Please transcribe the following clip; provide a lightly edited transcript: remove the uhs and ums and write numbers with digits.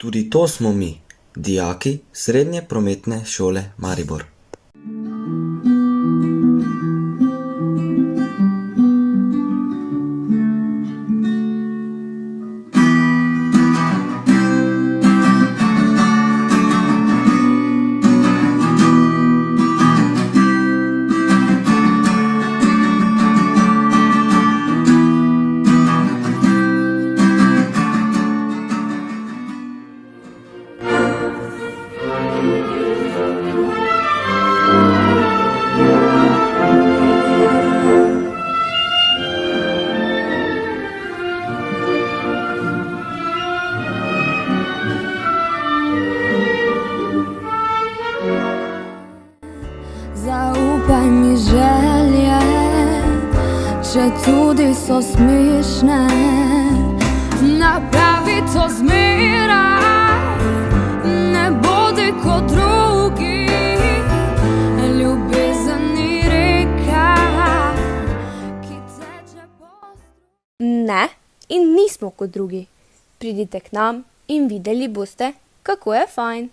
Tudi to smo mi, dijaki Srednje prometne šole Maribor. Zaupaj mi želje, če tudi so smešne, napravi to zmeraj, ne bodi kot drugi, ljubezen ni reka, ki teče po... Ne, in nismo kot drugi. Pridite k nam in videli boste, kako je fajn.